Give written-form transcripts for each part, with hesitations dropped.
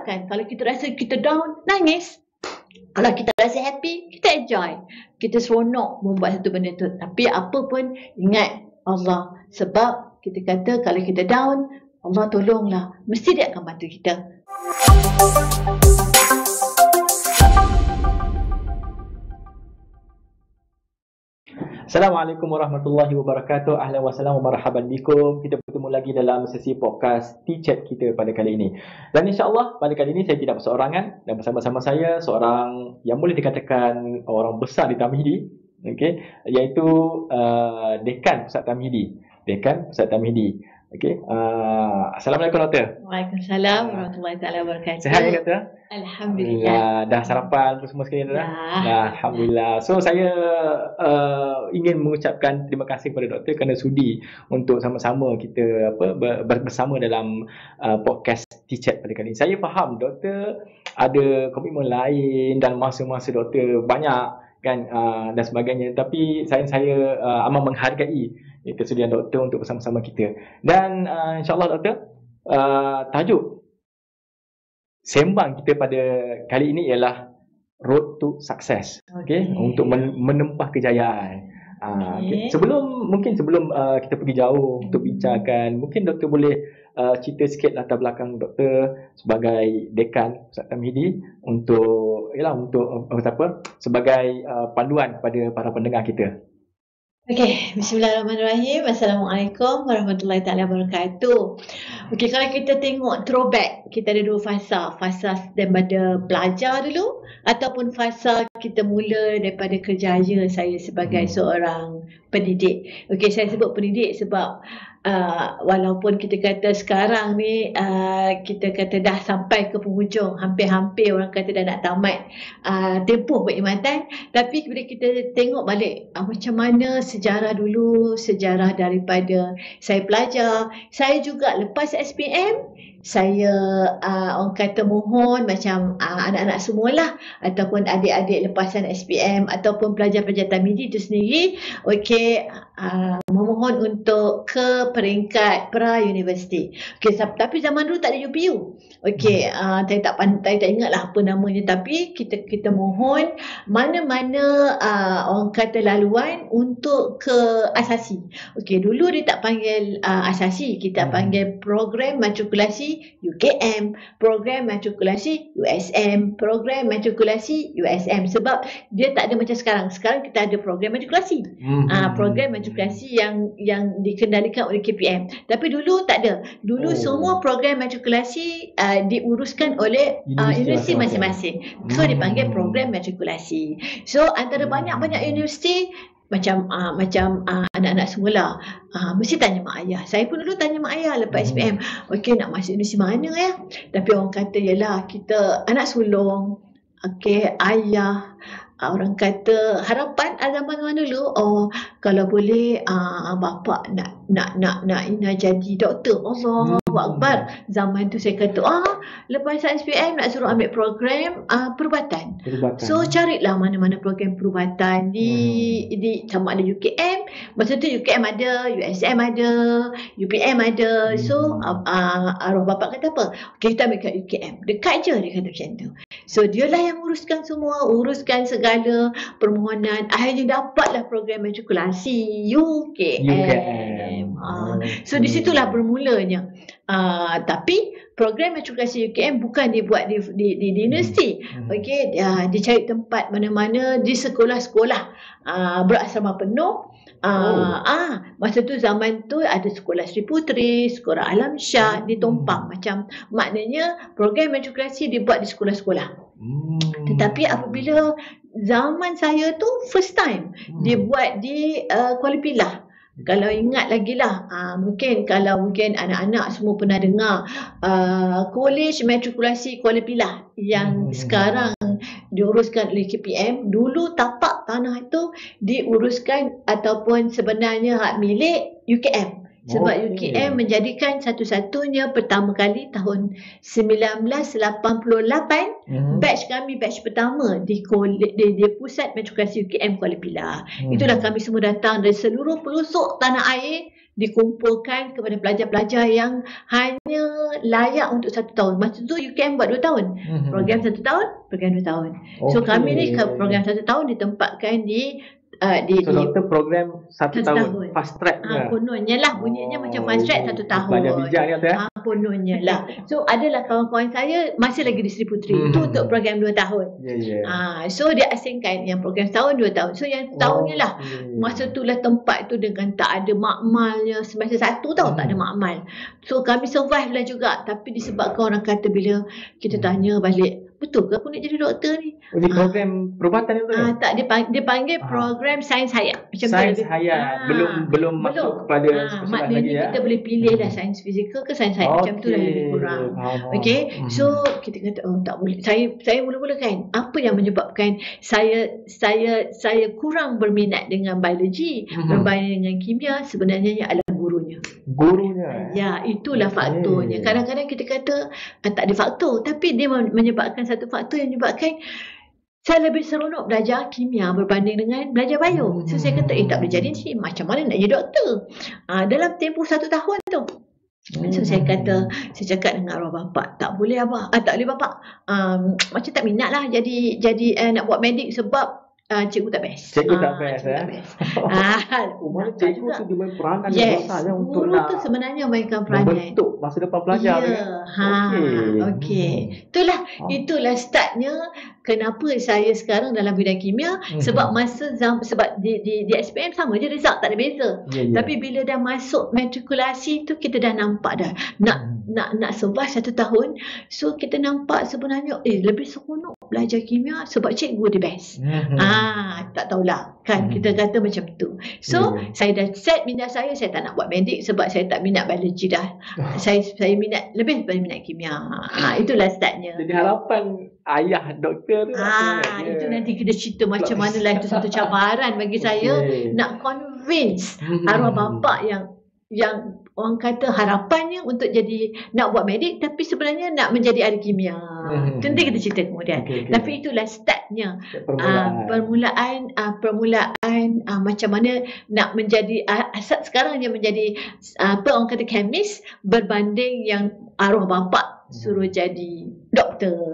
kan, kalau kita rasa kita down, nangis. Kalau kita rasa happy, kita enjoy. Kita seronok membuat satu benda tu. Tapi apa pun, ingat Allah. Sebab kita kata kalau kita down, Allah tolonglah. Mesti dia akan bantu kita. Assalamualaikum warahmatullahi wabarakatuh. Ahlan wa salam wa marhaban bikum. Kita bertemu lagi dalam sesi podcast T-Chat kita pada kali ini. Dan insya-Allah pada kali ini saya tidak berseorangan dan bersama-sama saya seorang yang boleh dikatakan orang besar di Tamhidi, iaitu Dekan Pusat Tamhidi. Dekan Pusat Tamhidi. Assalamualaikum Doktor. Waalaikumsalam warahmatullahi wabarakatuh. Sihat ya Doktor? Alhamdulillah. Dah sarapan semua sekali dah? Dah. Alhamdulillah. So saya ingin mengucapkan terima kasih kepada Doktor kerana sudi untuk sama-sama kita bersama dalam podcast T-Chat pada kali ini. Saya faham Doktor ada komitmen lain dan masa-masa Doktor banyak kan dan sebagainya, tapi saya amat menghargai kesudian Doktor untuk bersama-sama kita. Dan insya-Allah Doktor, tajuk sembang kita pada kali ini ialah Road to Success. Untuk menempah kejayaan. Sebelum kita pergi jauh untuk bincangkan, mungkin Doktor boleh cerita sikit latar belakang Doktor sebagai Dekan Pusat Tamhidi untuk sebagai panduan kepada para pendengar kita. Okey, bismillahirrahmanirrahim. Assalamualaikum warahmatullahi wabarakatuh. Okey, kalau kita tengok throwback, kita ada dua fasa. Fasa daripada belajar dulu ataupun fasa kita mula daripada kerjaya saya sebagai seorang pendidik. Okey, saya sebut pendidik sebab walaupun kita kata sekarang ni kita kata dah sampai ke penghujung, hampir-hampir orang kata dah nak tamat tempoh perkhidmatan, tapi bila kita tengok balik macam mana sejarah dulu, sejarah daripada saya pelajar, saya juga lepas SPM, saya orang kata mohon macam anak-anak semualah ataupun adik-adik lepasan SPM ataupun pelajar-pelajar Tamhidi itu sendiri, memohon untuk ke peringkat pra-universiti. Tapi zaman dulu tak ada UPU. Saya tak ingatlah apa namanya, tapi kita mohon mana-mana orang kata laluan untuk ke asasi. Dulu dia tak panggil asasi, kita panggil program matrikulasi UKM, program matrikulasi USM, program matrikulasi USM, sebab dia tak ada macam sekarang. Sekarang kita ada program matrikulasi. Program matrikulasi yang dikendalikan oleh KPM. Tapi dulu tak ada. Dulu semua program matrikulasi diuruskan oleh universiti masing-masing. So dipanggil program matrikulasi. So antara banyak-banyak universiti macam anak-anak semula mesti tanya mak ayah. Saya pun dulu tanya mak ayah lepas SPM, nak masuk universiti mana ya? Tapi orang kata yalah kita anak sulung, ayah, orang kata harapan zaman mana dulu, kalau boleh bapa nak Ina jadi doktor. Allahu Akbar. Zaman tu saya kata lepas SPM nak suruh ambil program perubatan. So carilah mana-mana program perubatan di sama ada UKM, masa tu UKM ada, USM ada, UPM ada. So arwah bapa kata apa? Kita ambil kat UKM. Dekat je dia kata macam tu. So dialah yang uruskan semua, uruskan segala permohonan. Akhirnya dapatlah program matrikulasi UKM. So di situlah bermulanya. Tapi program matrikulasi UKM bukan dibuat di universiti. Dia cari tempat mana-mana di sekolah-sekolah berasrama penuh. Masa tu zaman tu ada sekolah Sri Putri, sekolah Alam Shah di Tompang. Macam maknanya program matrikulasi dibuat di sekolah-sekolah. Tetapi apabila zaman saya tu first time dia buat di Kuala Pilah. Kalau ingat lagi lah, mungkin anak-anak semua pernah dengar Kolej Matrikulasi Kuala Pilah yang sekarang diuruskan oleh KPM. Dulu tapak tanah itu diuruskan ataupun sebenarnya hak milik UKM. Sebab UKM menjadikan satu-satunya pertama kali tahun 1988 batch kami, batch pertama di Pusat Matrikulasi UKM Kuala Pilah. Itulah kami semua datang dari seluruh pelosok tanah air dikumpulkan kepada pelajar-pelajar yang hanya layak untuk 1 tahun. Masa tu UKM buat 2 tahun. Program 1 tahun, program 2 tahun. So kami ni program 1 tahun ditempatkan di doktor program 1 tahun fast track kononnya lah, bunyinya macam fast track 1 tahun. Pelajar bijak ni kata kononnya lah. So adalah kawan-kawan saya masih lagi di Sri Puteri. Itu untuk program 2 tahun. So dia asingkan yang program setahun 2 tahun. So yang setahunnya lah. Masa tu lah tempat tu dengan tak ada makmalnya. Semester 1 tau tak ada makmal. So kami survive lah juga. Tapi disebabkan orang kata bila kita tanya balik, betul ke aku nak jadi doktor ni? Ini program perubatan itu kan? Tak, dia panggil program sains hayat. Macam sains hayat. Belum masuk kepada spesialis lagi ya. Kita boleh pilih dah sains fizikal ke sains hayat. Macam tu dah lebih kurang. Okey. So kita kata tak boleh. Saya mula-mula kan apa yang menyebabkan saya kurang berminat dengan biologi, berbanding dengan kimia, sebenarnya adalah gurunya. Ya, itulah faktornya. Kadang-kadang kita kata tak ada faktor, tapi dia menyebabkan satu faktor yang menyebabkan saya lebih seronok belajar kimia berbanding dengan belajar bio. So saya kata tak boleh jadi ni, macam mana nak jadi doktor dalam tempoh 1 tahun tu. So saya cakap dengan arwah bapa, tak boleh abah, tak boleh bapa, macam tak minat lah jadi nak buat medik sebab cikgu tak best. Cikgu tak best. Mana cikgu tu dia main peranan yang besar untuk guru tu sebenarnya mainkan peranan membentuk masa depan pelajar. Okey. Itulah startnya kenapa saya sekarang dalam bidang kimia, sebab sebab di SPM sama je result, tak ada beza. Tapi bila dah masuk matrikulasi tu kita dah nampak dah nak survive 1 tahun. So kita nampak sebenarnya lebih seronok belajar kimia sebab cikgu the best. Tak tahulah kan, kita kata macam tu. So saya dah set minat saya tak nak buat medik sebab saya tak minat biologi dah. saya lebih minat kimia. Itulah startnya. Jadi harapan ayah doktor tu itu nanti kita cerita macam mana lah. Itu satu cabaran bagi saya nak convince arwah bapa yang orang kata harapannya untuk jadi nak buat medik tapi sebenarnya nak menjadi ahli kimia. Nanti kita cerita kemudian. Tapi itulah startnya. Permulaan macam mana nak menjadi sekarang dia menjadi orang kata chemist berbanding yang arwah bapa suruh jadi doktor.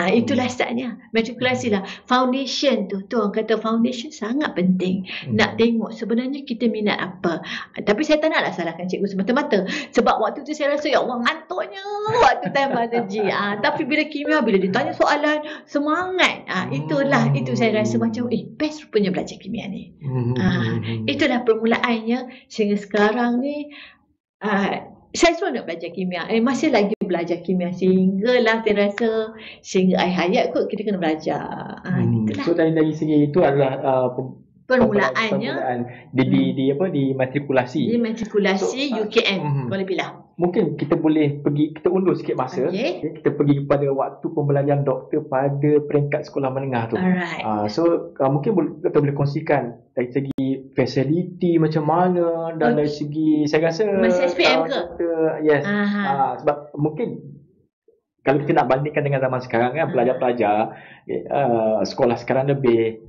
Itulah startnya. Matrikulasi lah. Foundation tu orang kata foundation sangat penting. Nak tengok sebenarnya kita minat apa. Tapi saya tak naklah salahkan cikgu semata-mata. Sebab waktu tu saya rasa ya Allah ngantuknya waktu time biologi. Tapi bila kimia, bila ditanya soalan, semangat. Itu saya rasa macam best rupanya belajar kimia ni. Itulah permulaannya sehingga sekarang ni saya seronok belajar kimia. Masih lagi belajar kimia sehinggalah saya rasa sehingga akhir hayat kot kita kena belajar. So dari segi itu adalah permulaannya di matrikulasi. Di matrikulasi UKM boleh bilang. Mungkin kita boleh kita undur sikit masa. Kita pergi kepada waktu pembelajaran doktor pada peringkat sekolah menengah tu. So mungkin kita boleh kongsikan dari segi fasiliti macam mana dan dari segi saya rasa masa SPM ke? Sebab mungkin kalau kita nak bandingkan dengan zaman sekarang kan, pelajar-pelajar sekolah sekarang lebih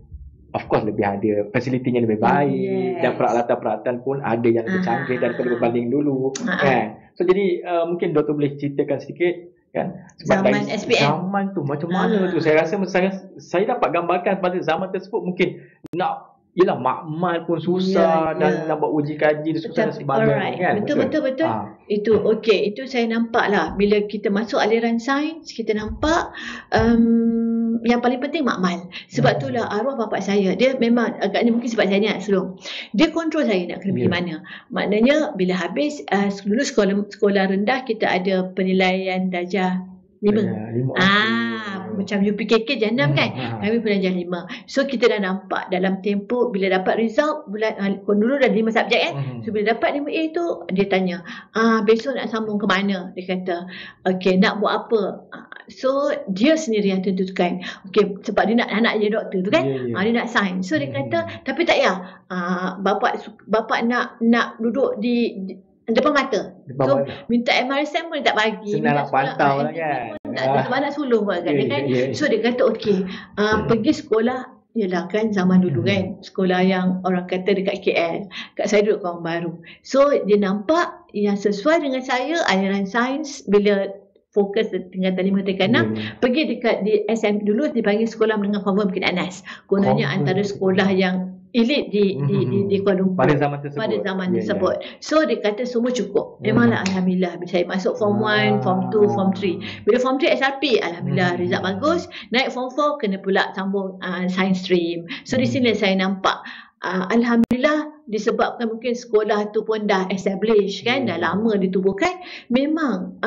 ada fasilitinya lebih baik dan peralatan-peralatan pun ada yang lebih canggih daripada berbanding dulu kan. So jadi mungkin doktor boleh ceritakan sedikit kan zaman SPM zaman tu macam mana tu. Saya rasa saya dapat gambarkan pada zaman tersebut mungkin makmal pun susah dan nak buat uji kaji susah dan sebagainya kan. Betul. Itu okey, itu saya nampak lah bila kita masuk aliran sains, kita nampak yang paling penting makmal. Sebab itulah arwah bapa saya, dia memang agaknya mungkin sebab saya ni anak sulung, dia kontrol saya nak kena pergi mana. Maknanya bila habis dulu sekolah rendah kita ada penilaian darjah 5. Macam UPKK Jahannam kan. Kami darjah 5. So kita dah nampak dalam tempoh bila dapat result dulu dah 5 subjek kan. So bila dapat 5A tu dia tanya, besok nak sambung ke mana? Dia kata, okey nak buat apa? So dia sendiri yang tentukan. Okey sebab dia nak jadi doktor tu kan. Dia nak sains. So dia kata tapi tak payah. Bapak nak duduk di depan mata. So minta MRSM pun dia tak bagi. Senang nak pantau lah kan. Tak ada sebab nak suluh buat kat dia kan. So dia kata okey pergi sekolah Yelah kan zaman dulu kan, sekolah yang orang kata dekat KL, kat saya duduk Kampung Baru. So dia nampak yang sesuai dengan saya, aliran sains bila fokus tingkatan 5 tingkatan 6, pergi dekat di SM dulu dipanggil Sekolah Menengah Konfirm Bukit Anas. Kononnya antara sekolah yang elit di Kuala Lumpur pada zaman tersebut. So dia kata semua cukup. Memanglah alhamdulillah bila saya masuk form 1, form 2, form 3. Bila form 3 SRP, alhamdulillah result bagus. Naik form 4 kena pula sambung science stream. So di sini saya nampak alhamdulillah disebabkan mungkin sekolah tu pun dah establish kan, dah lama ditubuhkan, memang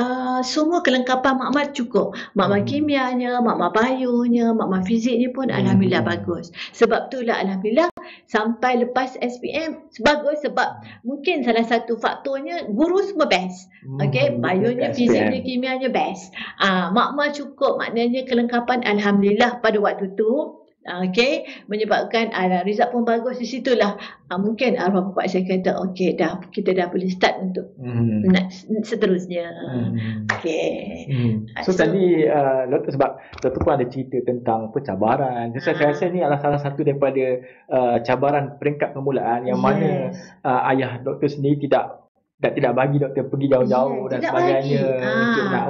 semua kelengkapan makmal cukup. Makmal kimianya, makmal bionya, makmal fiziknya pun alhamdulillah bagus. Sebab itulah alhamdulillah sampai lepas SPM bagus, sebab mungkin salah satu faktornya guru semua best. Okey, bionya, fiziknya, kimianya best. Makmal cukup, maknanya kelengkapan alhamdulillah pada waktu tu. Okey, menyebabkan result pun bagus. Di situlah mungkin arwah bapak saya kata okey dah, kita dah boleh start untuk nak seterusnya. Okey. So tadi Doktor, sebab Doktor pun ada cerita tentang cabaran. Saya rasa ni adalah salah satu daripada cabaran peringkat permulaan yang mana ayah Doktor sendiri tidak bagi Doktor pergi jauh-jauh dan sebagainya untuk nak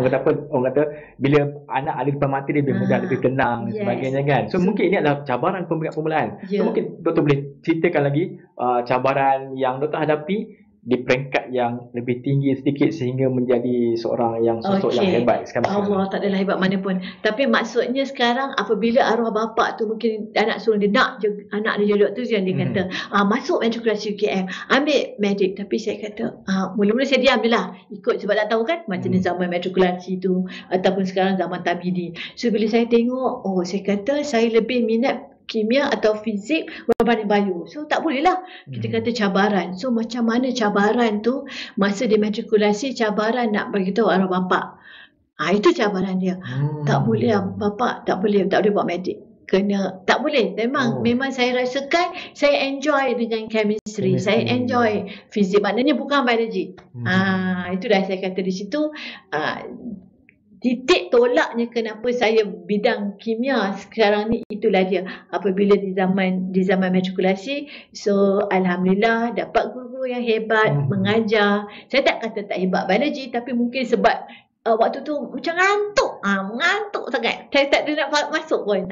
orang kata bila anak ada depan mata dia lebih mudah, lebih tenang dan sebagainya kan. So mungkin ini adalah cabaran peringkat permulaan. So mungkin Doktor boleh ceritakan lagi cabaran yang Doktor hadapi di peringkat yang lebih tinggi sedikit sehingga menjadi seorang yang sosok yang hebat sekarang. Allah tak adalah hebat mana pun. Tapi maksudnya sekarang apabila arwah bapa tu mungkin anak suruh dia nak je anak dia jadi doktor, yang dia kata masuk matrikulasi UKM, ambil medik. Tapi saya kata mula-mula saya diam je lah, ikut sebab tak tahu kan macam ni zaman matrikulasi tu ataupun sekarang zaman tabidi. So bila saya tengok, saya kata saya lebih minat kimia atau fizik berbanding bio. So tak boleh lah kita kata cabaran. So macam mana cabaran tu masa dia matrikulasi, cabaran nak bagi tahu arwah bapa. Itu cabaran dia. Tak boleh bapa, tak boleh buat medik. Kena, tak boleh. Memang saya rasakan saya enjoy dengan chemistry. Saya enjoy fizik. Maknanya bukan biologi. Itu dah saya kata di situ. Titik tolaknya kenapa saya bidang kimia sekarang ni, itulah dia. Apabila di zaman matrikulasi, so alhamdulillah dapat guru-guru yang hebat mengajar. Saya tak kata tak hebat biologi, tapi mungkin sebab waktu tu macam ngantuk sangat. Saya tak ada nak masuk pun.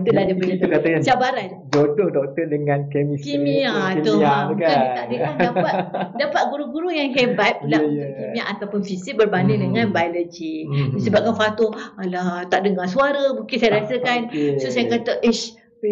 Itulah dia punya cabaran. Jodoh doktor dengan kimia tu kan. Tak ada kan dapat guru-guru yang hebat pula untuk kimia ataupun fizik berbanding dengan biologi. Disebabkan faktor tak dengar suara, mungkin saya rasakan. So saya kata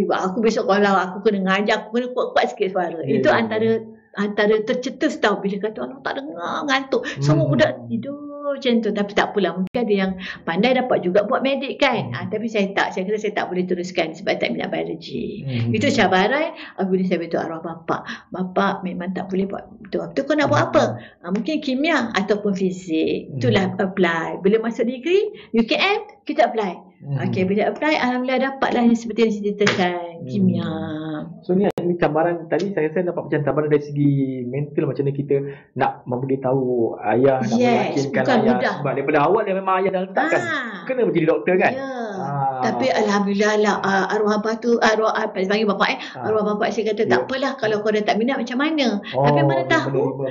aku besok kalau aku kena ngajar, aku kena kuat-kuat sikit suara. Itu antara tercetus tau bila kata tak dengar, ngantuk. Semua budak tidur macam tu. Tapi tak pula, mungkin ada yang pandai dapat juga buat medik kan. Tapi saya kata saya tak boleh teruskan sebab tak minat biologi. Itu cabaran bila saya beritahu arwah bapa memang tak boleh buat betul kau nak buat apa. Mungkin kimia ataupun fizik. Itulah apply. Bila masuk degree UKM kita apply. Bila apply alhamdulillah dapatlah yang seperti yang diceritakan kimia. So ni cabaran tadi saya rasa dapat macam cabaran dari segi mental, macam mana kita nak memberitahu ayah, nak meyakinkan ayah mudah. Sebab daripada awal dia memang ayah dah letakkan kena menjadi doktor kan. Tapi alhamdulillah lah arwah panggil bapak arwah bapak saya kata tak apalah kalau kau dah tak minat macam mana. Tapi mana tahu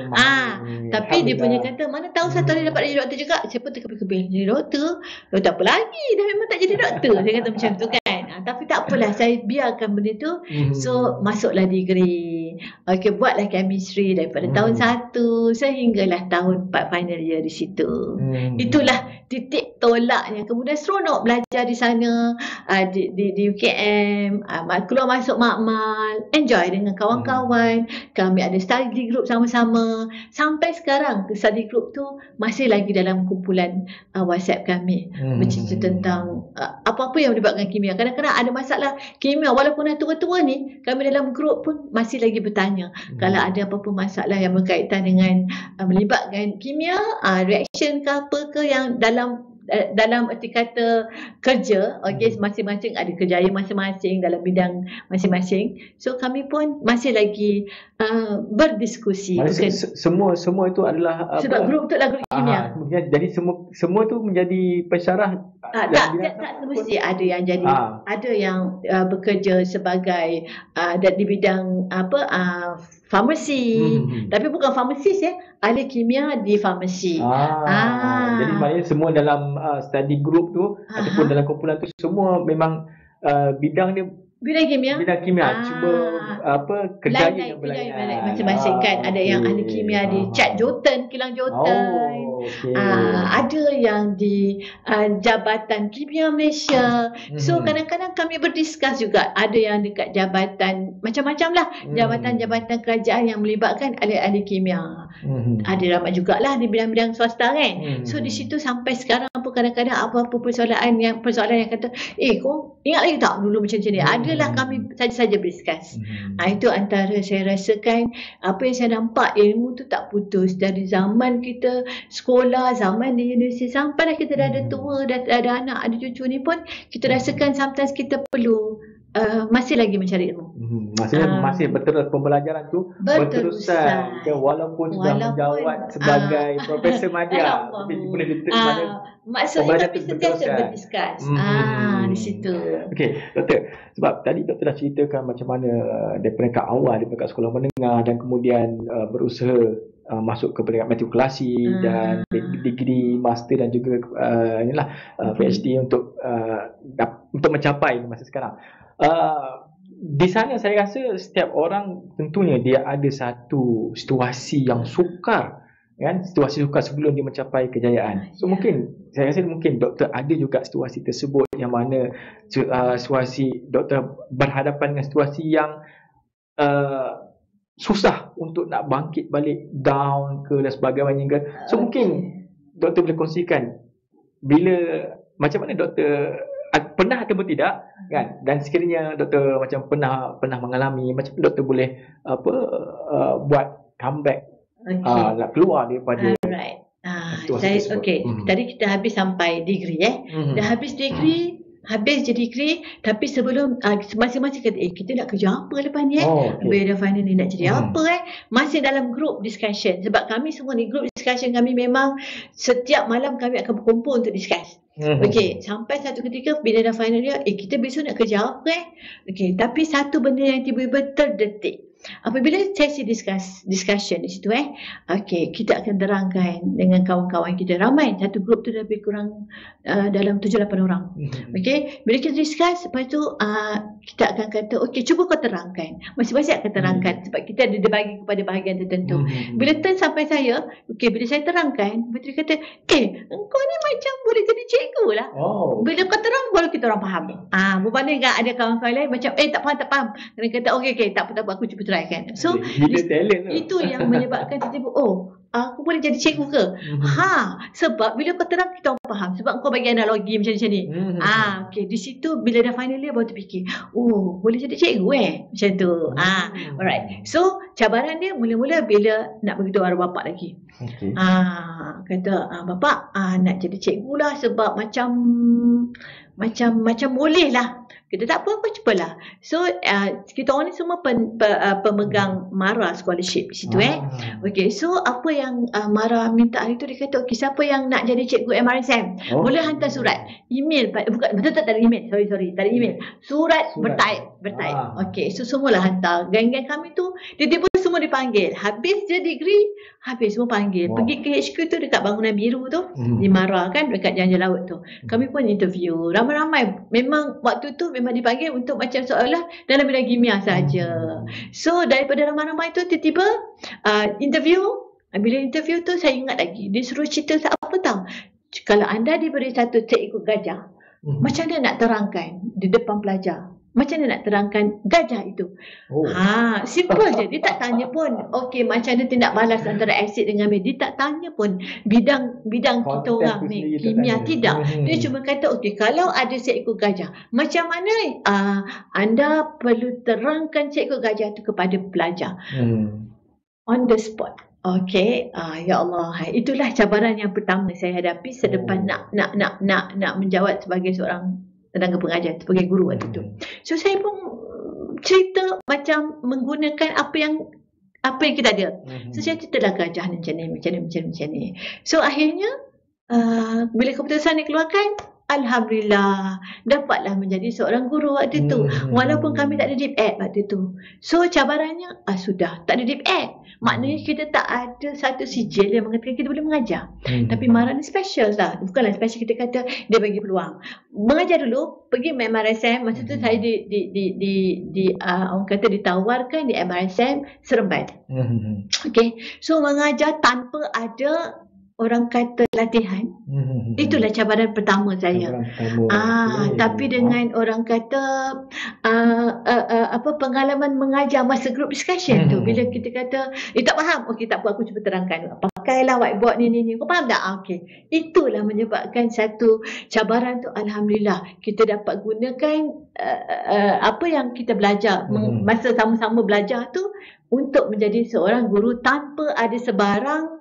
tapi dia punya kata mana tahu satu hari dapat jadi doktor juga. Siapa terkebel-kebel jadi doktor, tak apa lagi, dah memang tak jadi doktor. Saya kata macam tu kan. Tapi tak apalah, saya biarkan benda tu. So masuklah degree. Buatlah chemistry daripada tahun 1 sehinggalah tahun 4 final year di situ. Itulah titik tolaknya. Kemudian seronok belajar di sana, di UKM, keluar masuk makmal, enjoy dengan kawan-kawan. Kami ada study group sama-sama. Sampai sekarang study group tu masih lagi dalam kumpulan WhatsApp kami. Bercerita tentang apa-apa yang melibatkan kimia. Kadang-kadang ada masalah kimia, walaupun dah tua-tua ni, kami dalam grup pun masih lagi bertanya. Kalau ada apa-apa masalah yang berkaitan dengan melibatkan kimia, reaction ke apa ke yang dalam dalam erti kata kerja, okey, masing-masing ada kerjaya masing-masing dalam bidang masing-masing. So kami pun masih lagi berdiskusi. Semua itu adalah sebab grup tu lah grup kimia. Jadi semua tu menjadi pensyarah. Tak semesti. Ada yang jadi, ada yang bekerja sebagai di bidang farmasi, tapi bukan farmasis ahli kimia di farmasi. Jadi maknanya semua dalam study group tu ataupun dalam kumpulan tu semua memang bidang dia bidang kimia. Cuma kerjaya yang berlainan masing-masing kan. Ada yang ahli kimia di cat Jotun, kilang Jotun. Ada yang di Jabatan Kimia Malaysia. So kadang-kadang kami berdiskus juga. Ada yang dekat jabatan macam-macam lah, jabatan-jabatan kerajaan yang melibatkan ahli-ahli kimia. Ada ramai jugalah di bidang-bidang swasta kan. So di situ sampai sekarang pun kadang-kadang apa-apa persoalan yang kata, kau ingat lagi tak dulu macam ni? Adalah kami saja berdiskus. Itu antara saya rasakan apa yang saya nampak, ilmu tu tak putus dari zaman kita sekolah, zaman di universiti, sampai dah kita dah ada tua, dah ada anak, ada cucu ni pun kita rasakan sometimes kita perlu masih lagi mencari ilmu. Maksudnya masih berterus pembelajaran tu berterusan. Walaupun sudah menjawat sebagai Profesor Madya, tapi boleh maksudnya kami sentiasa berdiskus. Di situ. Okey, doktor, sebab tadi doktor dah ceritakan macam mana daripada awal daripada sekolah menengah dan kemudian berusaha masuk ke peringkat matrikulasi dan degree master dan juga PhD untuk mencapai masa sekarang. Di sana saya rasa setiap orang tentunya dia ada satu situasi yang sukar, kan, situasi sukar sebelum dia mencapai kejayaan. So mungkin saya rasa doktor ada juga situasi tersebut yang mana situasi doktor berhadapan dengan situasi yang susah untuk nak bangkit balik, down ke dan sebagainya. So mungkin doktor boleh kongsikan macam mana doktor pernah ataupun tidak, kan, dan sekiranya doktor macam pernah mengalami, macam doktor boleh buat comeback, nak keluar daripada tadi kita habis sampai degree dah habis degree, habis je degree, tapi sebelum masing-masing kata kita nak kerja apa lepas ni bila final ni nak jadi apa masih dalam group discussion. Sebab kami semua ni group discussion, kami memang setiap malam kami akan berkumpul untuk discuss. Okey, sampai satu ketika bila dah final dia, kita besok nak kerja apa okey, tapi satu benda yang tiba-tiba terdetik apabila sesi discussion di situ okey, kita akan terangkan dengan kawan-kawan kita, ramai satu grup tu lebih kurang dalam 7-8 orang. Okey, bila kita discuss, lepas tu kita akan kata okey, cuba kau terangkan, masing-masing akan terangkan sebab kita ada dibagi kepada bahagian tertentu. Bila turn sampai saya, okey, bila saya terangkan, betul kata engkau ni macam boleh jadi cikgu lah. Bila kau terang baru kita orang faham. Berbanding dengan ada kawan-kawan lain macam tak faham. Kena kata okey, tak apa aku cuba try kan. So itu yang menyebabkan tiba-tiba aku boleh jadi cikgu ke? Sebab bila kau terang kita orang faham, sebab kau bagi analogi macam ni. Okey, di situ bila dah final year baru terfikir, boleh jadi cikgu macam tu. Alright. So cabaran dia mula-mula bila nak beritahu arwah bapak lagi. Kata bapak nak jadi cikgu lah, sebab macam boleh lah. Kita tak apa, cubalah. So kita orang ni semua pemegang MARA scholarship di situ Okey, so apa yang MARA minta hari tu, dia kata okey, siapa yang nak jadi cikgu MRSM boleh hantar surat, email, bukan betul tak ada email, sorry tak ada email, surat bertype. Okey, so semualah hantar. Geng-geng kami tu tiba-tiba semua dipanggil, habis je degree, habis semua panggil pergi ke HQ tu dekat bangunan biru tu di MARA kan, dekat jalan laut tu. Kami pun interview ramai-ramai. Memang waktu tu memang dipanggil untuk macam seolah dalam bidang kimia saja. So daripada ramai-ramai tu tiba-tiba interview. Bila interview tu saya ingat lagi, dia suruh cerita apa tahu, kalau anda diberi satu cikgu gajah, macam mana nak terangkan di depan pelajar, macam mana nak terangkan gajah itu? Simple je. Dia tak tanya pun okey, macam mana tindak balas antara asid dengan beza. Dia tak tanya pun bidang kita orang ni kimia, tidak. Dia cuma kata okey, kalau ada seekor gajah, macam mana anda perlu terangkan seekor gajah itu kepada pelajar on the spot. Okey, ya Allah, itulah cabaran yang pertama saya hadapi selepas nak menjawab sebagai seorang tenaga pengajar, sebagai guru waktu tu. So saya pun cerita macam menggunakan apa yang kita ada. So saya ceritalah gajah macam ni. So akhirnya bila keputusan dikeluarkan, alhamdulillah dapatlah menjadi seorang guru waktu tu. Walaupun kami tak ada deep ed waktu tu. So cabarannya sudah tak ada deep ed. Maknanya kita tak ada satu sijil yang mengatakan kita boleh mengajar. Tapi Mara ni special lah. Bukanlah special, kita kata dia bagi peluang. Mengajar dulu, pergi MRSM. Masa tu saya orang kata ditawarkan di MRSM Seremban. Okay. So mengajar tanpa ada orang kata latihan. Itulah cabaran pertama saya. Tapi dengan orang kata pengalaman mengajar masa group discussion tu, bila kita kata tak faham, okey tak apa, aku cuba terangkan. Pakailah whiteboard ni. Kau faham tak? Okey. Itulah menyebabkan satu cabaran tu, alhamdulillah kita dapat gunakan apa yang kita belajar masa sama-sama belajar tu untuk menjadi seorang guru tanpa ada sebarang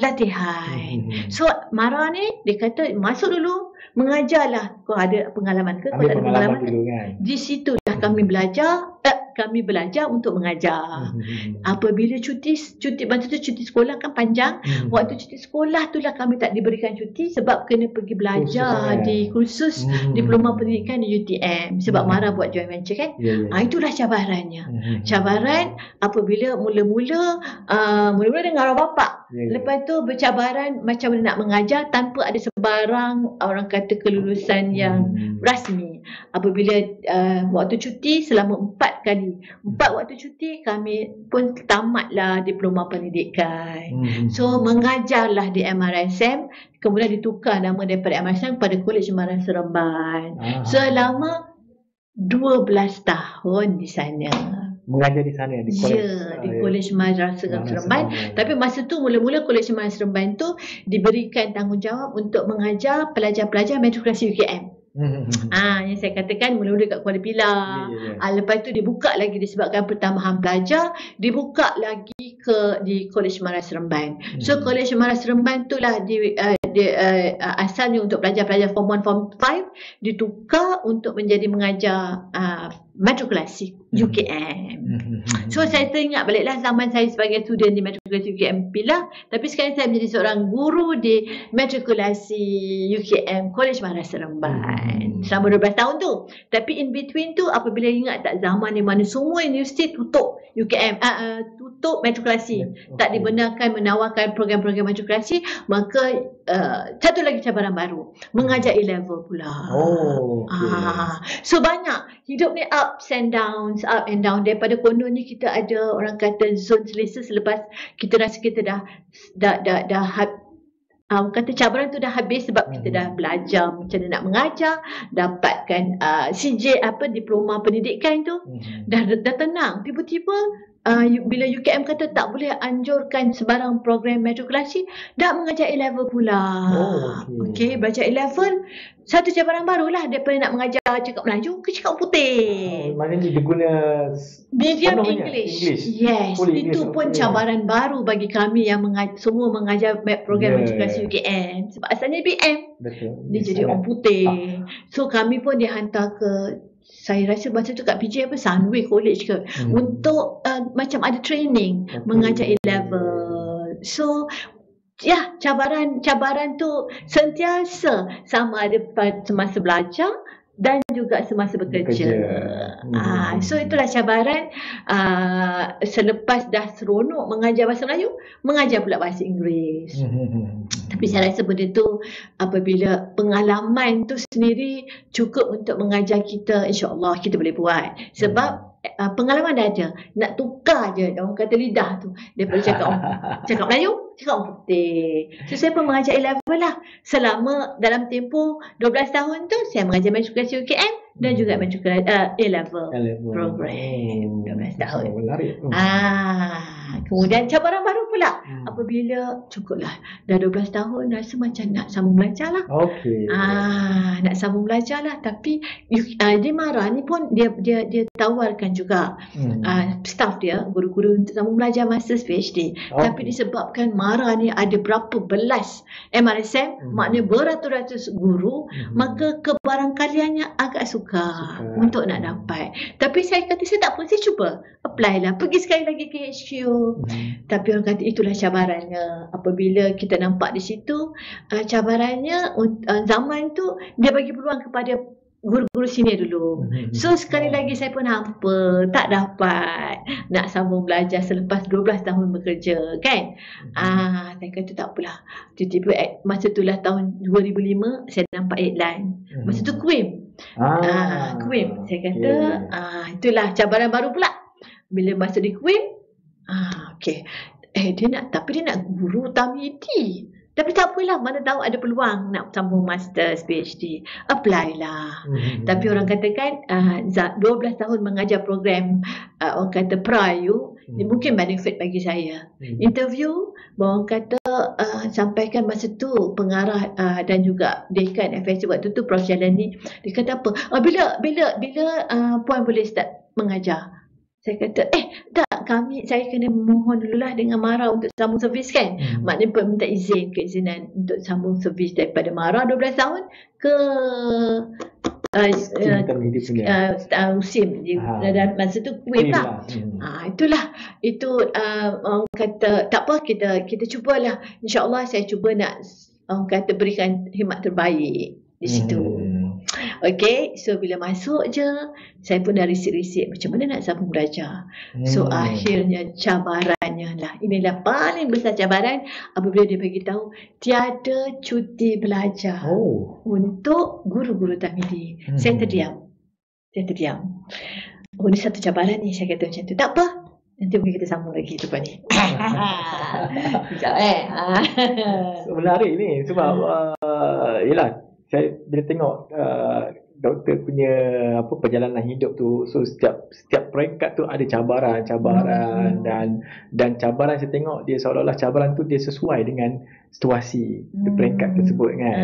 latihan. So Mara ni dia kata masuk dulu, mengajarlah. Kau ada pengalaman ke? Kau tak ada pengalaman dulu kan? Di situlah kami belajar untuk mengajar. Apabila cuti masa tu cuti sekolah kan panjang. Waktu cuti sekolah tu lah kami tak diberikan cuti sebab kena pergi belajar di kursus diploma pendidikan di UTM sebab Mara buat joint venture kan. Itulah cabarannya. Cabaran apabila mula-mula dengan arwah bapak. Lepas tu bercabaran macam mana nak mengajar tanpa ada sebarang orang kata kelulusan yang rasmi. Apabila waktu cuti selama 4 waktu cuti kami pun tamatlah diploma pendidikan. So mengajarlah di MRSM, kemudian ditukar nama daripada MRSM pada Kolej Mara Seremban. Selama 12 tahun di sana. Mengajar di sana di Kolej Madrasah Seremban. Tapi masa tu mula-mula Kolej Madrasah Seremban tu diberikan tanggungjawab untuk mengajar pelajar-pelajar matrikulasi UKM. Yang saya katakan mula-mula kat Kuala Pilah. Lepas tu dibuka lagi disebabkan pertambahan pelajar, dibuka lagi di Kolej Madrasah Seremban. So Kolej Madrasah Seremban tu lah asalnya untuk pelajar-pelajar form 1 form 5 ditukar untuk menjadi mengajar matrikulasi UKM. So saya teringat baliklah zaman saya sebagai student di matrikulasi UKM Pilah, tapi sekarang saya menjadi seorang guru di matrikulasi UKM Kolej Madrasah Seremban selama 12 tahun tu. Tapi in between tu, apabila ingat tak zaman di mana semua universiti tutup UKM, tutup matrikulasi, tak dibenarkan menawarkan program-program matrikulasi, maka satu lagi cabaran baru, mengajar A-level pula. So banyak hidup ni up and down. Daripada kononnya kita ada orang kata zon selesa selepas kita rasa kita dah kata cabaran tu dah habis sebab kita dah belajar macam mana nak mengajar, dapatkan CJ diploma pendidikan tu, dah tenang. Tiba-tiba bila UKM kata tak boleh anjurkan sebarang program matrikulasi, dah mengajar A-level pula. Okey, belajar A-level, satu cabaran barulah daripada nak mengajar cakap Melayu ke cakap putih. Maknanya dia guna medium English. Yes, itu pun cabaran baru bagi kami yang semua mengajar program matrikulasi UKM. Sebab asalnya BM. Betul. Dia jadi orang putih. So kami pun dihantar ke, saya rasa masa tu kat PJ Sunway College ke, untuk macam ada training mengajar A-level. So cabaran tu sentiasa, sama ada semasa belajar dan juga semasa bekerja. So itulah cabaran. Selepas dah seronok mengajar bahasa Melayu, mengajar pula bahasa Inggeris. Tapi saya rasa benda tu, apabila pengalaman tu sendiri cukup untuk mengajar kita, insya-Allah kita boleh buat. Sebab pengalaman dah ada, nak tukar je orang kata lidah tu, daripada cakap Melayu cakap orang putih. So saya pun mengajar A-level lah selama dalam tempoh 12 tahun tu. Saya mengajar matrikulasi UKM dan juga maju ke A-level A-level. program. 12 tahun. Menarik. Kemudian cabaran baru pula apabila cukuplah dah 12 tahun rasa macam nak sambung belajar lah. Okey. Nak sambung belajar lah, tapi dia marah ni pun dia tawarkan juga staff dia, guru-guru untuk sambung belajar Masters PhD. Tapi disebabkan marah ni ada berapa belas MRSM, maknanya beratus-ratus guru, maka kebarangkaliannya agak sukar untuk nak dapat. Tapi saya kata saya tak apa, saya cuba apply lah, pergi sekali lagi ke HQ. Tapi orang kata itulah cabarannya. Apabila kita nampak di situ cabarannya, zaman tu dia bagi peluang kepada guru-guru senior dulu. So sekali lagi saya pun hampa, tak dapat nak sambung belajar selepas 12 tahun bekerja kan. Saya kata tak apalah. Tiba-tiba masa itulah tahun 2005 saya nampak iklan. Masa tu QUIM. QUIM. Saya kata itulah cabaran baru pula. Bila masuk di QUIM, okey. Dia nak guru Tamidi. Tapi tak apalah, mana tahu ada peluang nak sambung Masters PhD. Apply lah. Tapi orang katakan 12 tahun mengajar program orang kata Prayu, mungkin benefit bagi saya. Interview, orang kata sampaikan masa tu pengarah dan juga dekan FSC waktu tu Prof Jalani, dia kata apa? Bila puan boleh start mengajar? Saya kata, saya kena mohon dululah dengan MARA untuk sambung servis kan. Maknanya minta keizinan untuk sambung servis daripada MARA 12 tahun ke USIM. Dan masa tu QUIM lah. Itu orang kata, tak apa, kita cubalah. InsyaAllah saya cuba nak orang kata berikan khidmat terbaik di situ. Okey, so bila masuk je, saya pun dah risik-risik macam mana nak sambung belajar. So akhirnya cabarannya lah, inilah paling besar cabaran apabila dia bagi tahu tiada cuti belajar untuk guru-guru Tamidi. Saya terdiam. Ini satu cabaran ni, saya kata macam tu. Tak apa, nanti mungkin kita sambung lagi lepas ni. Menarik ni sebab yelah, saya bila tengok doktor punya perjalanan hidup tu, so setiap peringkat tu ada cabaran dan cabaran saya tengok dia seolah-olah cabaran tu dia sesuai dengan situasi peringkat tersebut kan.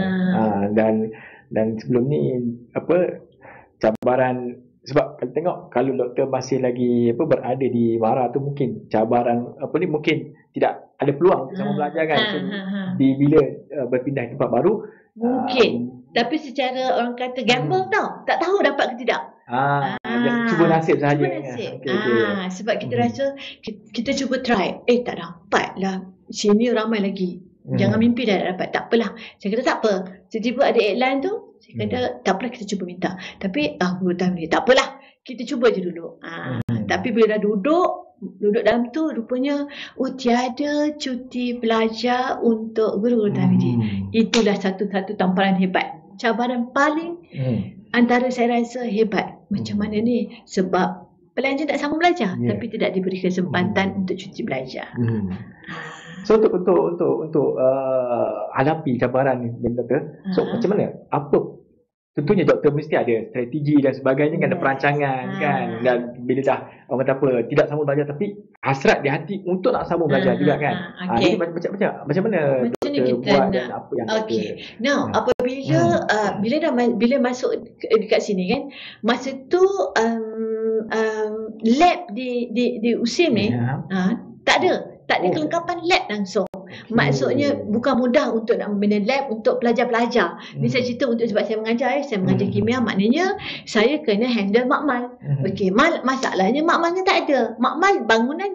Dan sebelum ni cabaran, sebab kalau tengok kalau doktor masih lagi berada di MARA tu, mungkin cabaran mungkin tidak ada peluang untuk sama belajar kan. So, bila berpindah ke tempat baru mungkin, tapi secara orang kata gamble tau, tak tahu dapat ke tidak. Cuba nasib sahaja. Cuba nasib. Sebab kita rasa kita cuba try, tak dapat lah, sini ramai lagi, jangan mimpi dah dapat. Tak apalah, saya kata tak apa, tiba-tiba ada iklan tu, saya kata tak apalah, kita cuba minta. Tapi guru Tamidi, tak apalah, kita cuba je dulu. Tapi bila dah duduk dalam tu, rupanya tiada cuti belajar untuk guru-guru Tamidi. Itulah satu tamparan hebat, cabaran paling antara saya rasa hebat. Macam mana ni? Sebab pelajar tak sambung belajar, tapi tidak diberi kesempatan untuk cuti belajar. So untuk hadapi cabaran ni, doktor, so macam mana? Tentunya doktor mesti ada strategi dan sebagainya kan, ada perancangan kan. Dan bila dah orang kata tidak sambung belajar tapi hasrat di hati untuk nak sambung belajar juga kan. Jadi macam mana doktor buat dan apa yang Now apabila bila masuk dekat sini kan, masa tu lab di USIM ni tak ada kelengkapan lab langsung. Maksudnya bukan mudah untuk nak membina lab untuk pelajar-pelajar. Ni saya cerita untuk sebab saya mengajar kimia, maknanya saya kena handle makmal. Okey, masalahnya makmalnya tak ada. Makmal bangunan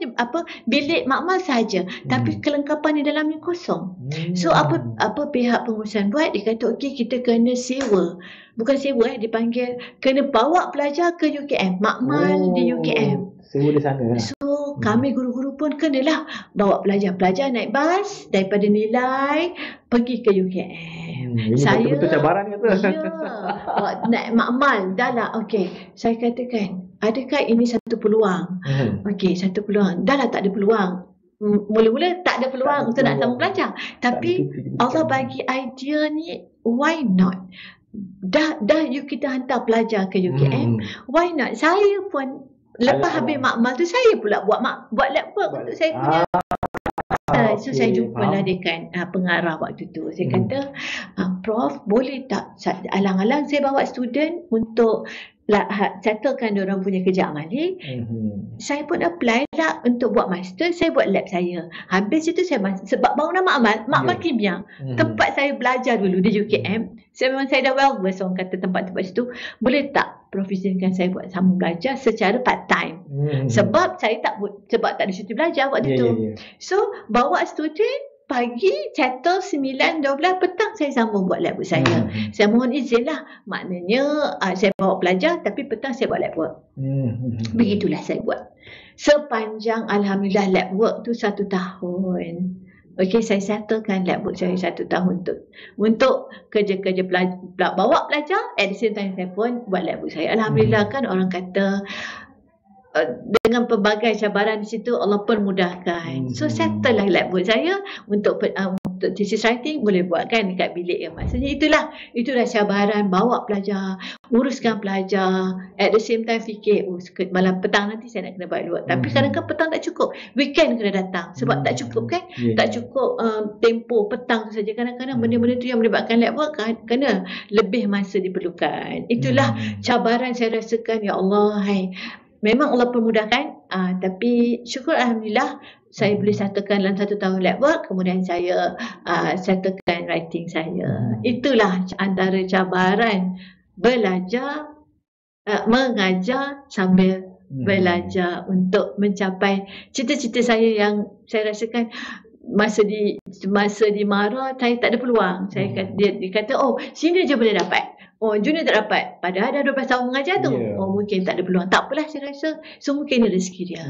bilik makmal saja, tapi kelengkapan di dalamnya kosong. So apa pihak pengurusan buat, dia kata okey, kita kena sewa. Bukan sewa, dipanggil kena bawa pelajar ke UKM, makmal di UKM. Sewa di sana. So kami guru-guru pun kenalah bawa pelajar naik bas daripada Nilai pergi ke UKM. Saya betul-betul cabaran ke tu? Naik makmal dah lah. Okey, saya katakan, adakah ini satu peluang? Okey, satu peluang. Dah lah tak ada peluang. Mula-mula tak ada peluang untuk nak sambung belajar. Tapi Allah bagi idea ni, why not? dah you kita hantar pelajar ke UKM, why not? Saya pun lepas habis makmal tu saya pula buat lab work untuk saya punya. So saya jumpalah dekan pengarah waktu tu. Saya kata, Prof, boleh tak alang-alang saya bawa student untuk settlekan diorang punya kerja amali. Saya pun apply lah untuk buat master. Saya buat lab saya. Habis itu saya sebab baru nak makmal kimia. Tempat saya belajar dulu di UKM. Memang saya dah well versed orang kata tempat-tempat situ. Boleh tak Prof izinkan saya buat sambung belajar secara part time? Sebab saya sebab tak ada cuti belajar waktu tu. So bawa student pagi, settle 9, 12 petang saya sambung buat lab work saya. Saya mohon izin lah. Maknanya saya bawa pelajar tapi petang saya buat lab work. Begitulah saya buat. Sepanjang Alhamdulillah lab work tu 1 tahun. Okey, saya settlekan lab work saya 1 tahun untuk kerja-kerja bawa pelajar. At the same time saya pun buat lab work saya. Alhamdulillah kan orang kata dengan pelbagai cabaran di situ Allah pun mudahkan. So settle lah lab work saya untuk thesis writing boleh buat kan dekat bilik ya. Maksudnya itulah cabaran bawa pelajar, uruskan pelajar, at the same time fikir malam petang nanti saya nak kena buat work. Tapi kadang-kadang petang tak cukup, weekend kena datang sebab tak cukup kan, tak cukup tempo petang tu saja. Kadang-kadang benda-benda tu yang menyebabkan lab work kena lebih masa diperlukan. Itulah cabaran saya rasakan, ya Allah. Memang Allah permudahkan, tapi syukur Alhamdulillah saya boleh settlekan dalam 1 tahun lab work, kemudian saya settlekan writing saya. Itulah antara cabaran belajar, mengajar sambil belajar untuk mencapai cita-cita saya yang saya rasakan masa di Mara saya tak ada peluang. Saya kata, dia kata, oh sini je boleh dapat. Oh, junior tak dapat. Padahal dah 12 tahun mengajar tu. Oh, mungkin tak ada peluang. Tak apalah saya rasa. So, mungkin ini rezeki dia.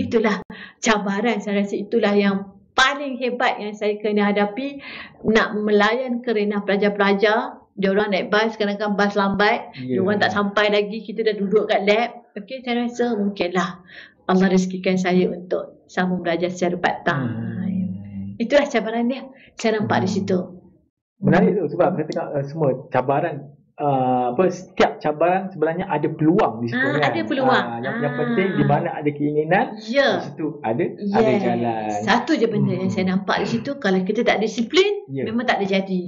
Itulah cabaran. Saya rasa itulah yang paling hebat yang saya kena hadapi. Nak melayan kerenah pelajar-pelajar. Diorang naik bas, kadang-kadang bas lambat. Diorang tak sampai lagi. Kita dah duduk kat lab. Okey, saya rasa mungkinlah Allah rezekikan saya untuk sambung belajar secara part-time. Itulah cabaran dia. Saya nampak di situ. Menarik tu sebab saya tengok semua cabaran, setiap cabaran sebenarnya ada peluang di situ kan. Ada peluang. Yang penting di mana ada keinginan, di situ ada jalan. Satu je benda yang saya nampak di situ, kalau kita tak disiplin, memang tak ada jadi.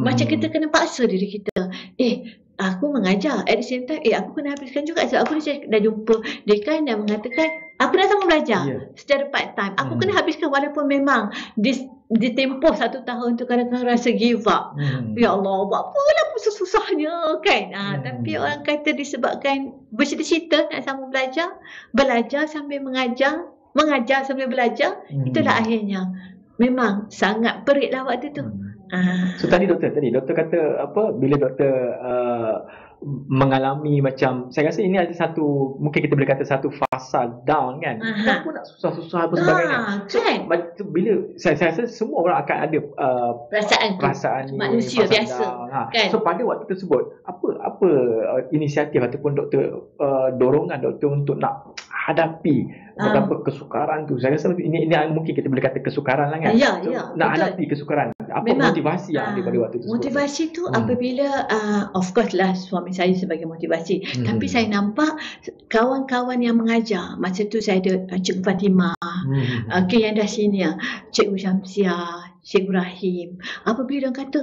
Macam kita kena paksa diri kita. Aku mengajar, at the same time aku kena habiskan juga. Sebab aku dah jumpa dekan yang mengatakan aku dah sambung belajar secara part time. Aku kena habiskan walaupun memang di tempoh 1 tahun tu kadang-kadang rasa give up. Ya Allah, buat apalah susah-susahnya kan. Tapi orang kata disebabkan bercita-cita nak sambung belajar sambil mengajar sambil belajar, itulah akhirnya. Memang sangat peritlah waktu tu. So tadi doktor kata bila doktor mengalami macam, saya rasa ini ada satu, mungkin kita boleh kata satu fasa down kan. Kita pun nak susah-susah apa sebagainya. So bila saya rasa semua orang akan ada perasaan manusia biasa kan. So pada waktu tersebut apa inisiatif ataupun doktor dorongan doktor untuk nak hadapi betapa kesukaran tu. Saya rasa ini mungkin kita boleh kata kesukaran lah kan. Nak hadapi kesukaran. Apa motivasi yang ada pada waktu tersebut? Motivasi tu apabila of course lah suami saya sebagai motivasi. Tapi saya nampak kawan-kawan yang mengajar. Masa tu saya ada Cikgu Fatimah, yang dah senior, Cikgu Syamsiah, Cikgu Rahim. Apabila dia kata,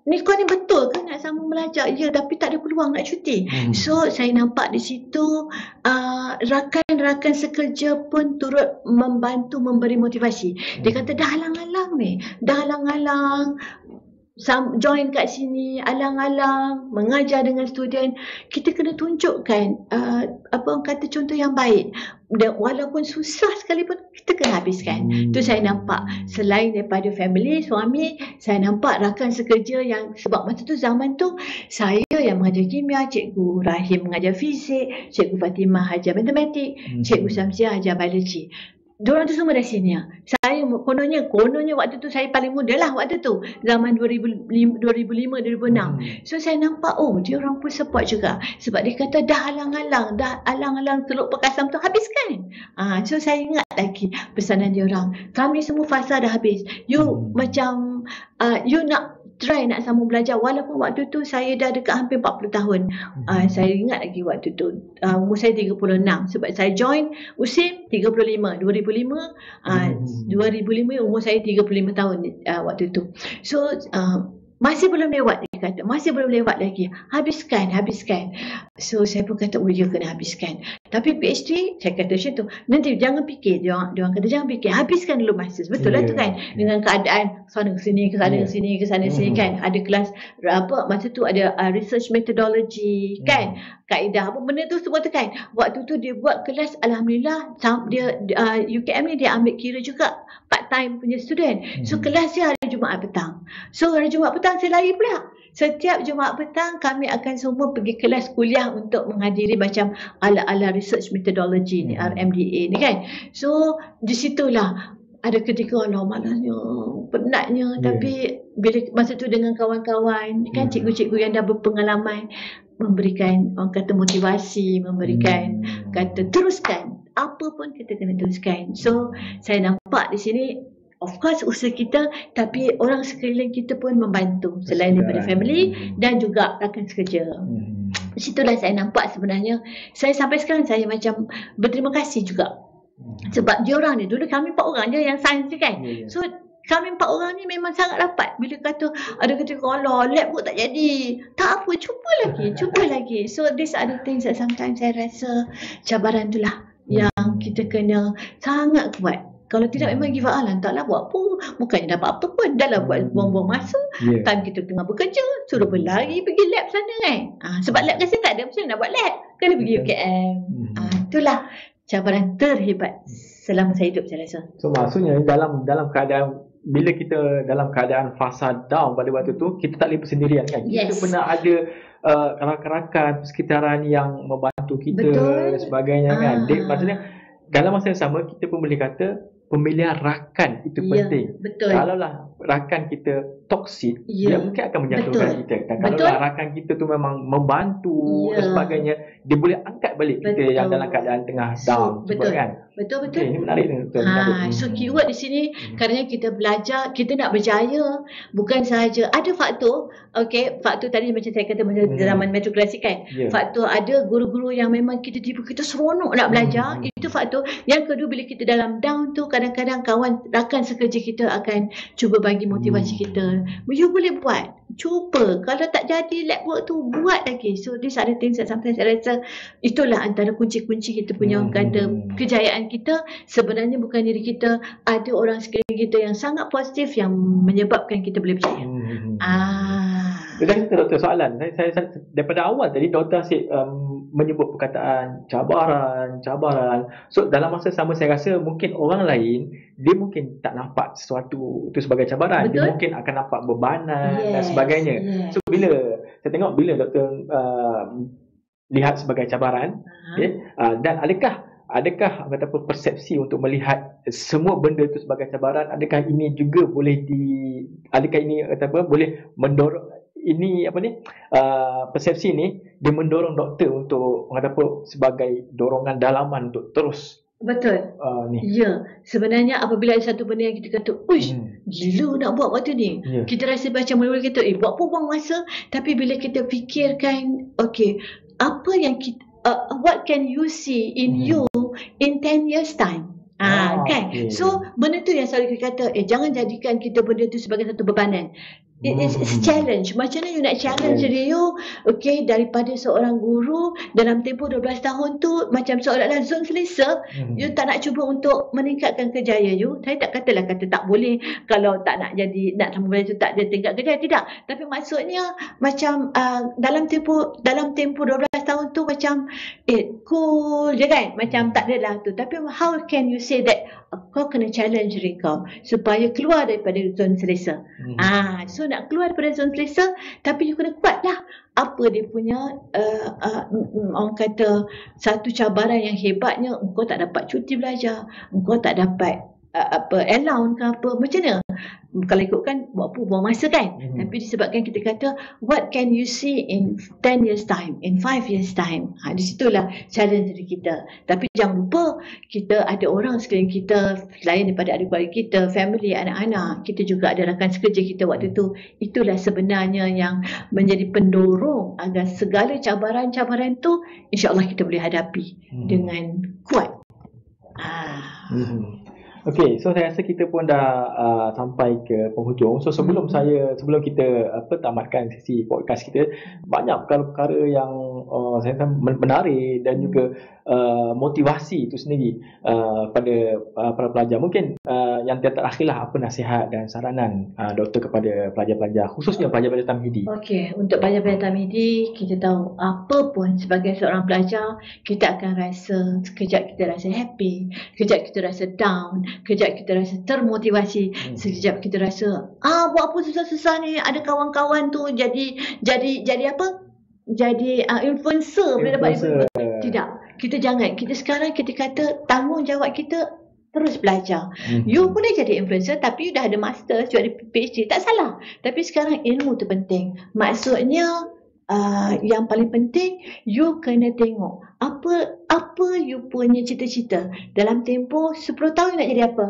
ni kau ni betul ke nak sambung belajar? Ya, tapi tak ada peluang nak cuti. So saya nampak di situ rakan-rakan sekerja pun turut membantu memberi motivasi. Dia kata dah halang-halang join kat sini, alang-alang mengajar dengan student, kita kena tunjukkan orang kata contoh yang baik. Dan walaupun susah sekalipun kita kena habiskan. Tu saya nampak selain daripada family, suami, saya nampak rakan sekerja yang, sebab masa tu zaman tu saya yang mengajar kimia, Cikgu Rahim mengajar fizik, Cikgu Fatimah ajar matematik, Cikgu Syamsiah ajar biologi. Diorang tu semua dah senior. Saya kononnya waktu tu saya paling muda lah waktu tu. Zaman 2005, 2006. So saya nampak dia orang pun support juga. Sebab dia kata dah alang-alang Teluk Perkasam tu habiskan. So saya ingat lagi pesanan dia orang. Kami semua fasa dah habis. You macam you nak try nak sambung belajar walaupun waktu tu saya dah dekat hampir 40 tahun. Saya ingat lagi waktu tu umur saya 36 sebab saya join USIM 35 2005 umur saya 35 tahun waktu tu. So masih belum lewat, dia kata. Masih belum lewat lagi. Habiskan. So, saya pun kata, ya kena habiskan. Tapi PhD, saya kata macam tu. Nanti jangan fikir. Dia orang kata, jangan fikir. Habiskan dulu masa. Betul lah tu kan. Dengan keadaan sana ke sini, ke sana ke sini kan. Ada kelas, masa tu ada research methodology kan. Kaedah, apa benda tu semua tu kan. Waktu tu dia buat kelas, Alhamdulillah, dia UKM ni dia ambil kira juga part-time punya student. So, kelas dia hari Jumaat petang. So, hari Jumaat petang saya lari pula. Setiap Jumaat petang kami akan semua pergi kelas kuliah untuk menghadiri macam ala-ala research methodology ni, RMDA ni kan. So di situlah ada ketika malasnya, penatnya, tapi bila masa tu dengan kawan-kawan kan, cikgu-cikgu yang dah berpengalaman memberikan orang kata motivasi, memberikan kata teruskan, apa pun kita kena teruskan. So saya nampak di sini of course usaha kita, tapi orang sekeliling kita pun membantu selain daripada family dan juga rakan sekerja. Situlah saya nampak sebenarnya, saya sampai sekarang saya macam berterima kasih juga. Sebab diorang ni, dulu kami 4 orang je yang sains je kan. So kami 4 orang ni memang sangat rapat. Bila kata, ada ketika Allah lab pun tak jadi, tak apa, cuba lagi. So these are the things that sometimes saya rasa cabaran tu lah yang kita kena sangat kuat. Kalau tidak memang give up lah, taklah buat pun, bukannya dapat apa pun, dah lah buat buang-buang masa. Time kita tengah bekerja, suruh berlari pergi lab sana kan. Sebab lab kasi tak ada, macam mana nak buat lab? Kena pergi UKM. Itulah cabaran terhebat selama saya hidup, saya rasa. So maksudnya dalam keadaan, bila kita dalam keadaan fasa down pada waktu tu, kita tak boleh bersendirian kan. Kita pernah ada rakan-rakan persekitaran yang membantu kita dan sebagainya kan. Maksudnya dalam masa yang sama, kita pun boleh kata pemilihan rakan itu penting. Betul. Kalaulah rakan kita toksik, dia mungkin akan menjatuhkan kita. Dan kalaulah rakan kita tu memang membantu dan sebagainya, dia boleh angkat balik kita yang dalam keadaan tengah down. Betul. Kan? Betul. Okay, ini menarik. So keyword di sini, kerana kita belajar, kita nak berjaya, bukan sahaja ada faktor. Faktor tadi macam saya kata macam zaman matrikulasi kan. Faktor ada guru-guru yang memang kita tiba, kita seronok nak belajar. Itu faktor. Yang kedua, bila kita dalam down tu, kadang-kadang kawan rakan sekerja kita akan cuba bagi motivasi kita. You boleh buat. Cuba. Kalau tak jadi lab work tu, buat lagi. So these are the things that sometimes saya rasa itulah antara kunci-kunci kita punya kata kejayaan kita. Sebenarnya bukan diri kita, ada orang sekeliling kita yang sangat positif yang menyebabkan kita boleh berjaya. Doktor, soalan saya daripada awal tadi doktor asyik menyebut perkataan cabaran. So dalam masa sama saya rasa mungkin orang lain dia mungkin tak nampak sesuatu itu sebagai cabaran. Betul? Dia mungkin akan nampak bebanan dan sebagainya. So saya tengok bila doktor lihat sebagai cabaran, dan adakah ataupun persepsi untuk melihat semua benda itu sebagai cabaran, adakah ini juga boleh boleh mendorong persepsi ni dia mendorong doktor untuk sebagai dorongan dalaman untuk terus. Betul. Ya, sebenarnya apabila ada satu benda yang kita kata, uish, gila nak buat waktu ni. Kita rasa macam mula-mula kita, buat apa buang masa. Tapi bila kita fikirkan, apa yang kita, what can you see in you in 10 years time? Kan? So, benda tu yang selalu kita kata, jangan jadikan kita benda tu sebagai satu bebanan. It's challenge. Macam mana you nak challenge diri you, daripada seorang guru dalam tempoh 12 tahun tu macam seolah-olah zon selesa. You tak nak cuba untuk meningkatkan kejayaan you. Saya tak kata tak boleh kalau tak nak jadi, nak sama belajar tu tak ada tingkat kejayaan, tidak. Tapi maksudnya macam dalam tempoh 12 tahun tu macam cool je kan, macam tak adalah tu. Tapi how can you say that kau kena challenge diri kau supaya keluar daripada zon selesa. So nak keluar daripada zon selesa, tapi you kena kuat lah. Apa dia punya orang kata satu cabaran yang hebatnya, engkau tak dapat cuti belajar, engkau tak dapat allowance ke apa, macam mana? Kalau ikutkan buat apa, buang masa kan. Tapi disebabkan kita kata what can you see in 10 years time, in 5 years time. Di situlah challenge diri kita. Tapi jangan lupa kita ada orang sekeliling kita, selain daripada adik-adik kita, family, anak-anak, kita juga ada rakan sekerja kita waktu tu. Itulah sebenarnya yang menjadi pendorong agar segala cabaran-cabaran tu insya-Allah kita boleh hadapi dengan kuat. Okey, so saya rasa kita pun dah sampai ke penghujung. So sebelum kita tamatkan sesi podcast kita, banyak perkara-perkara yang saya rasa menarik dan juga motivasi itu sendiri pada para pelajar. Mungkin yang terakhirlah, apa nasihat dan saranan doktor kepada pelajar-pelajar, khususnya pelajar-pelajar Tamhidi? Okey, untuk pelajar-pelajar Tamhidi, kita tahu apa pun sebagai seorang pelajar, kita akan rasa sekejap kita rasa happy, sekejap kita rasa down, sekejap kita rasa termotivasi, sekejap kita rasa buat apa susah-susah ni, ada kawan-kawan tu jadi apa? Jadi influencer boleh dapat tidak. Kita jangan. Kita sekarang kita kata tanggungjawab kita terus belajar. You boleh jadi influencer tapi you dah ada master, you ada PhD, tak salah. Tapi sekarang ilmu tu penting. Maksudnya yang paling penting you kena tengok apa you punya cita-cita dalam tempoh 10 tahun nak jadi apa.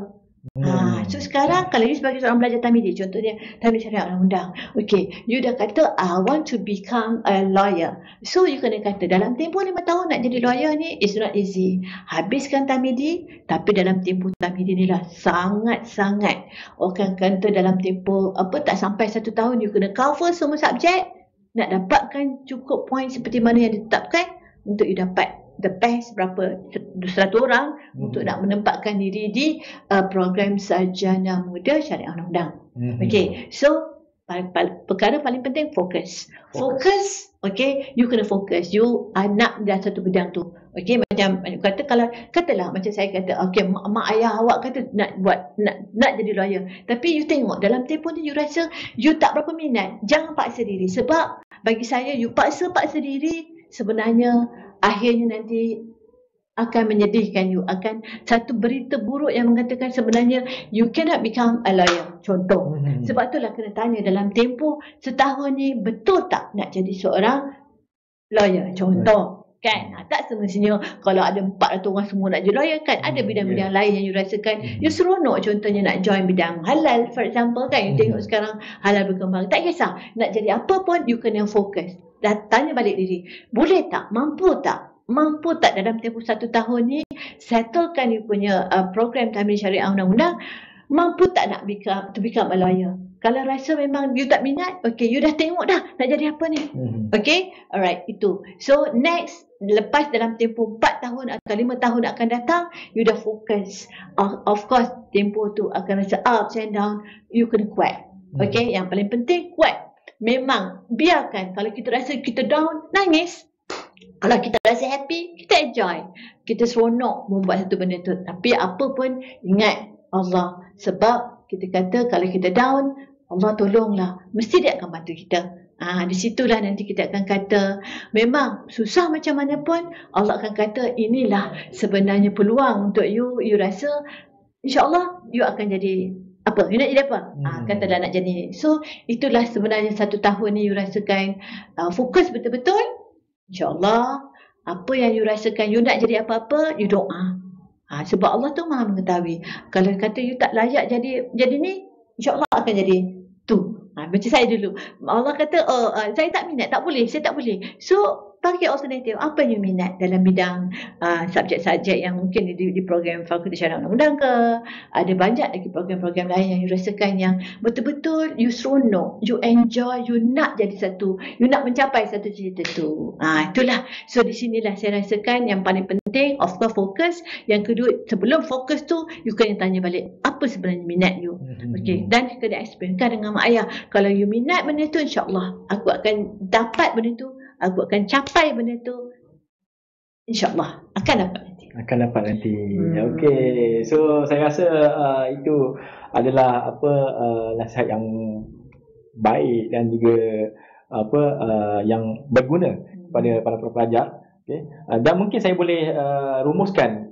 So sekarang kalau you sebagai seorang pelajar Tamhidi, contohnya Tamhidi Syariah Undang-Undang, okay, you dah kata I want to become a lawyer. So you kena kata dalam tempoh 5 tahun nak jadi lawyer ni is not easy. Habiskan Tamhidi, tapi dalam tempoh Tamhidi ni lah sangat-sangat, orang kata dalam tempoh tak sampai 1 tahun you kena cover semua subjek, nak dapatkan cukup poin seperti mana yang ditetapkan untuk you dapat the best berapa 100 orang untuk nak menempatkan diri di program sarjana muda syariah undang-undang. Okay, so perkara paling penting fokus. Okay, you kena fokus. You nak dalam satu bidang tu. Okay, macam kata katalah macam saya kata, okay, mak ayah awak kata nak jadi lawyer. Tapi you tengok dalam tempoh ni you rasa you tak berapa minat. Jangan paksa diri, sebab bagi saya you paksa diri sebenarnya akhirnya nanti akan menyedihkan you. Akan satu berita buruk yang mengatakan sebenarnya you cannot become a lawyer. Contoh. Sebab itulah kena tanya dalam tempoh setahun ni betul tak nak jadi seorang lawyer. Contoh. Kan? Tak semestinya kalau ada 400 orang semua nak jadi lawyer kan. Ada bidang-bidang lain yang you rasakan you seronok. Contohnya nak join bidang halal for example kan. You tengok sekarang halal berkembang. Tak kisah. Nak jadi apa pun you kena fokus. Dan tanya balik diri, boleh tak? Mampu tak dalam tempoh 1 tahun ni settlekan you punya program Tamhidi Syariah Undang-Undang? Mampu tak nak become a lawyer? Kalau rasa memang you tak minat, okay, you dah tengok dah nak jadi apa ni. Okay, alright, itu. So next, lepas dalam tempoh 4 tahun atau 5 tahun akan datang, you dah fokus. Of course, tempoh tu akan rasa ups and down, you kena kuat. Okay, yang paling penting kuat. Memang biarkan kalau kita rasa kita down, nangis. Kalau kita rasa happy, kita enjoy. Kita seronok membuat satu benda tu. Tapi apa pun ingat Allah. Sebab kita kata kalau kita down, Allah tolonglah. Mesti dia akan bantu kita. Di situlah nanti kita akan kata memang susah macam mana pun Allah akan kata inilah sebenarnya peluang untuk you. You rasa insya-Allah you akan jadi apa? You nak jadi apa? Katalah nak jadi. So itulah sebenarnya 1 tahun ni you rasakan fokus betul-betul. InsyaAllah apa yang you rasakan you nak jadi apa-apa, you doa. Sebab Allah tu Maha mengetahui. Kalau kata you tak layak jadi ni, insyaAllah akan jadi tu. Macam saya dulu. Allah kata, saya tak minat, saya tak boleh. So pakai alternatif. Apa yang you minat dalam bidang subjek-subjek yang mungkin di program Fakulti Syariah Undang-Undang ke? Ada banyak lagi program-program lain yang you rasakan yang betul-betul you seronok, you enjoy, you nak jadi satu, you nak mencapai satu cita tu. Itulah. So di sinilah saya rasakan yang paling penting, of course fokus. Yang kedua, sebelum fokus tu, you kena tanya balik, apa sebenarnya minat you? Okay. Dan kena experience dengan mak ayah. Kalau you minat benda tu, insyaAllah aku akan dapat benda tu, aku akan capai benda tu, insyaAllah akan dapat nanti. Okey, so saya rasa itu adalah nasihat yang baik dan juga yang berguna pada para pelajar. Okay. Dan mungkin saya boleh rumuskan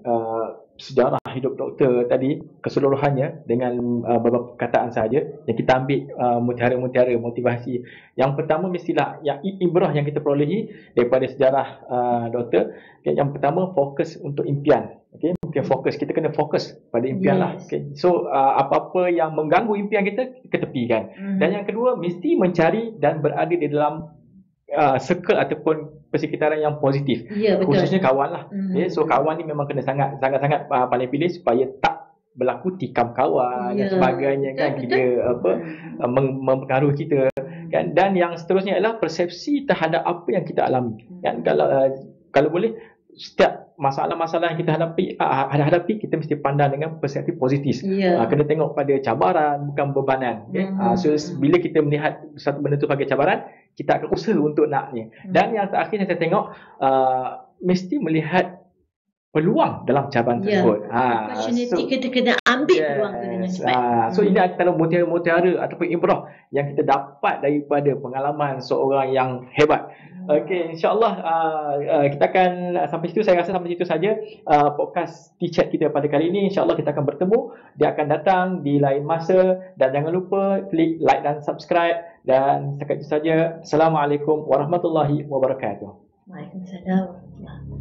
sejarah hidup doktor tadi keseluruhannya dengan beberapa perkataan sahaja yang kita ambil mutiara-mutiara motivasi. Yang pertama mestilah yang ibrah yang kita perolehi daripada sejarah doktor. Okay, yang pertama fokus untuk impian. Okay, mungkin fokus, kita kena fokus pada impian lah. Okay. So apa-apa yang mengganggu impian kita ketepikan. Dan yang kedua mesti mencari dan berada di dalam circle ataupun persekitaran yang positif, khususnya kawan lah. Okay, so kawan ni memang kena sangat-sangat paling pilih supaya tak berlaku tikam kawan dan sebagainya kan, kita mempengaruhi kita kan. Dan yang seterusnya adalah persepsi terhadap apa yang kita alami kan. Kalau boleh setiap masalah-masalah yang kita hadapi kita mesti pandang dengan perspektif positif. Kena tengok pada cabaran bukan bebanan. Okay? So bila kita melihat satu benda tu sebagai cabaran, kita akan usaha untuk naknya. Dan yang terakhir saya tengok mesti melihat peluang dalam cabaran tersebut. Opportunity kita kena ambil peluang tu dengan cepat. So ini antara mutiara-mutiara ataupun ibrah yang kita dapat daripada pengalaman seorang yang hebat. Okey, insya-Allah kita akan sampai situ. Saya rasa sampai situ saja podcast T-Chat kita pada kali ini. Insya-Allah kita akan bertemu. Dia akan datang di lain masa, dan jangan lupa klik like dan subscribe. Dan setakat itu saja. Assalamualaikum warahmatullahi wabarakatuh. Waalaikumsalam.